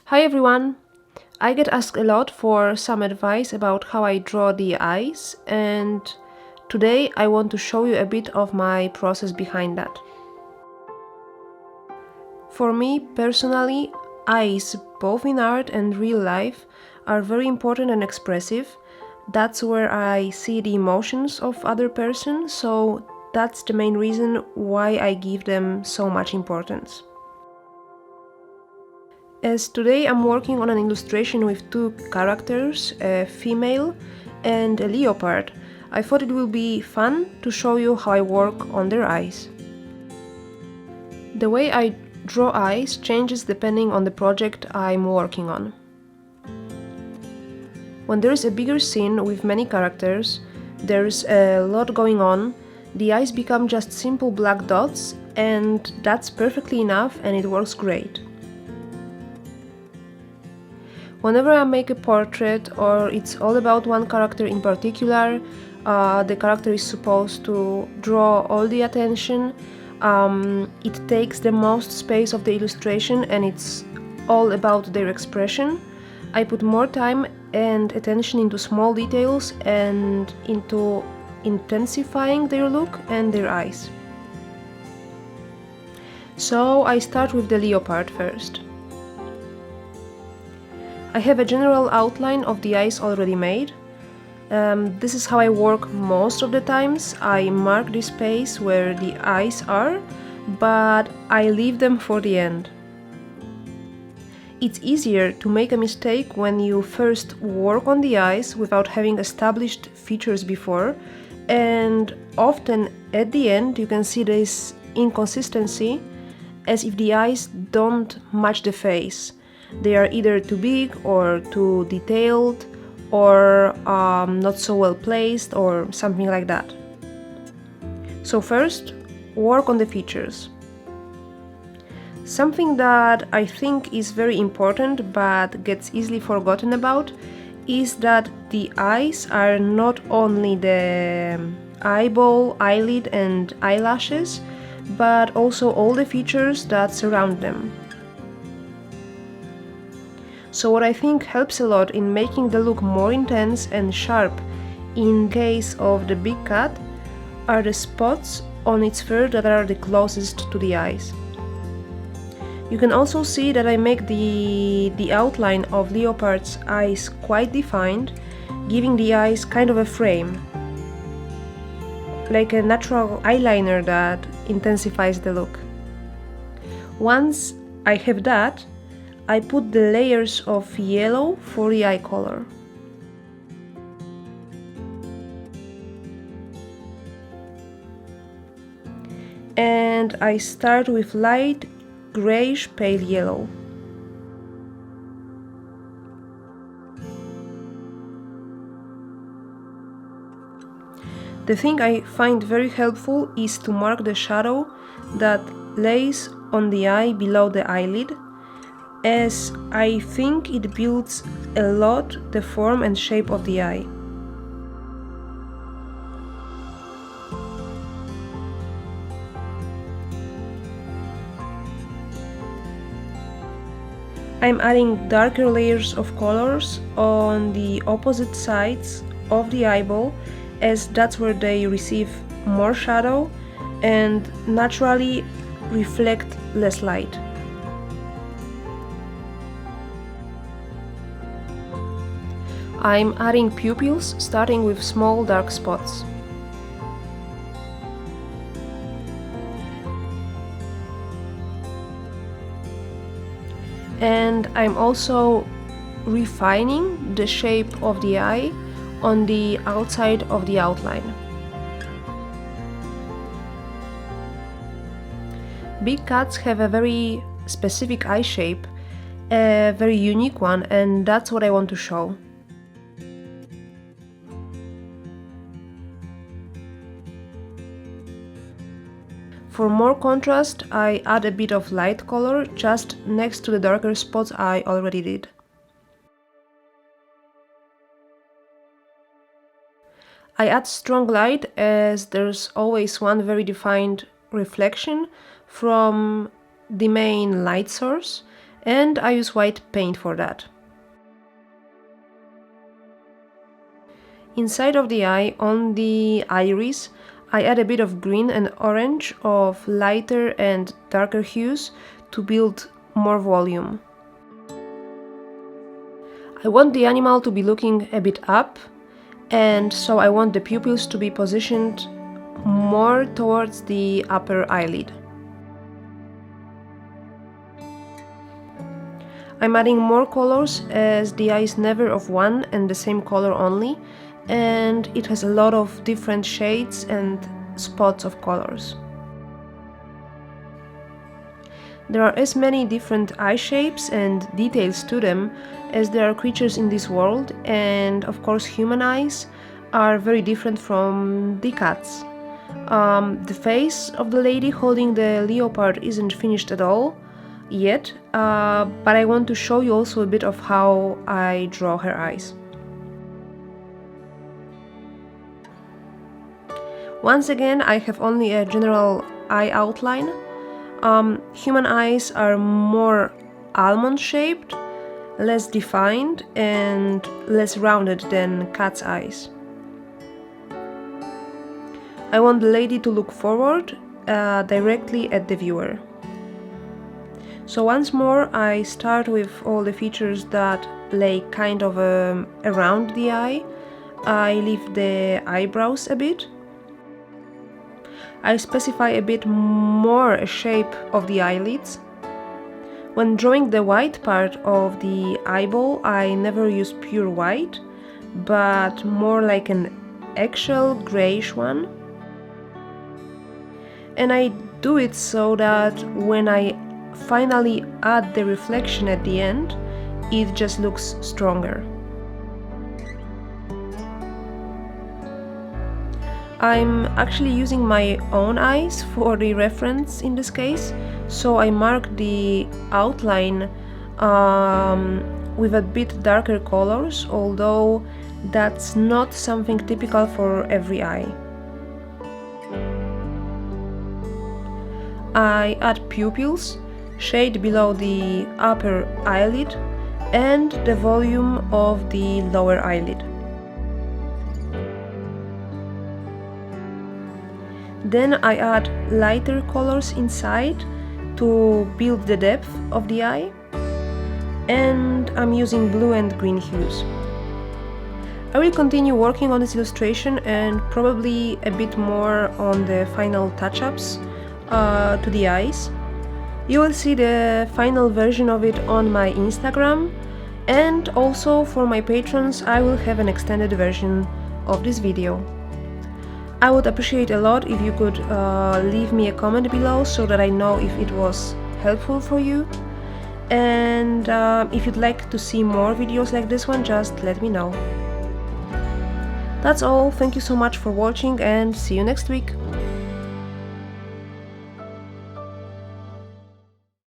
Hi everyone! I get asked a lot for some advice about how I draw the eyes, and today I want to show you a bit of my process behind that. For me personally, eyes, both in art and real life, are very important and expressive. That's where I see the emotions of other person, so that's the main reason why I give them so much importance. As today I'm working on an illustration with two characters, a female and a leopard, I thought it will be fun to show you how I work on their eyes. The way I draw eyes changes depending on the project I'm working on. When there is a bigger scene with many characters, there's a lot going on, the eyes become just simple black dots, and that's perfectly enough and it works great. Whenever I make a portrait or it's all about one character in particular, the character is supposed to draw all the attention, it takes the most space of the illustration and it's all about their expression. I put more time and attention into small details and into intensifying their look and their eyes. So I start with the leopard first. I have a general outline of the eyes already made. This is how I work most of the times. I mark the space where the eyes are, but I leave them for the end. It's easier to make a mistake when you first work on the eyes without having established features before, and often at the end you can see this inconsistency, as if the eyes don't match the face. They are either too big or too detailed or not so well placed or something like that. So first, work on the features. Something that I think is very important but gets easily forgotten about is that the eyes are not only the eyeball, eyelid and eyelashes, but also all the features that surround them. So what I think helps a lot in making the look more intense and sharp in case of the big cat are the spots on its fur that are the closest to the eyes. You can also see that I make the outline of leopard's eyes quite defined, giving the eyes kind of a frame, like a natural eyeliner that intensifies the look. Once I have that, I put the layers of yellow for the eye color. And I start with light grayish pale yellow. The thing I find very helpful is to mark the shadow that lays on the eye below the eyelid, as I think it builds a lot the form and shape of the eye. I'm adding darker layers of colors on the opposite sides of the eyeball, as that's where they receive more shadow and naturally reflect less light. I'm adding pupils, starting with small dark spots. And I'm also refining the shape of the eye on the outside of the outline. Big cats have a very specific eye shape, a very unique one, and that's what I want to show. For more contrast, I add a bit of light color just next to the darker spots I already did. I add strong light as there's always one very defined reflection from the main light source, and I use white paint for that. Inside of the eye, on the iris, I add a bit of green and orange of lighter and darker hues to build more volume. I want the animal to be looking a bit up, and so I want the pupils to be positioned more towards the upper eyelid. I'm adding more colors as the eye is never of one and the same color only, and it has a lot of different shades and spots of colors. There are as many different eye shapes and details to them as there are creatures in this world, and of course human eyes are very different from the cats. The face of the lady holding the leopard isn't finished at all yet, but I want to show you also a bit of how I draw her eyes. Once again, I have only a general eye outline. Human eyes are more almond-shaped, less defined and less rounded than cat's eyes. I want the lady to look forward, directly at the viewer. So once more, I start with all the features that lay kind of around the eye. I leave the eyebrows a bit. I specify a bit more a shape of the eyelids. When drawing the white part of the eyeball, I never use pure white, but more like an eggshell grayish one. And I do it so that when I finally add the reflection at the end, it just looks stronger. I'm actually using my own eyes for the reference in this case, so I mark the outline with a bit darker colors, although that's not something typical for every eye. I add pupils, shade below the upper eyelid, and the volume of the lower eyelid. Then I add lighter colors inside to build the depth of the eye, and I'm using blue and green hues. I will continue working on this illustration and probably a bit more on the final touch-ups to the eyes. You will see the final version of it on my Instagram, and also for my patrons I will have an extended version of this video. I would appreciate a lot if you could leave me a comment below so that I know if it was helpful for you. And if you'd like to see more videos like this one, just let me know. That's all, thank you so much for watching and see you next week.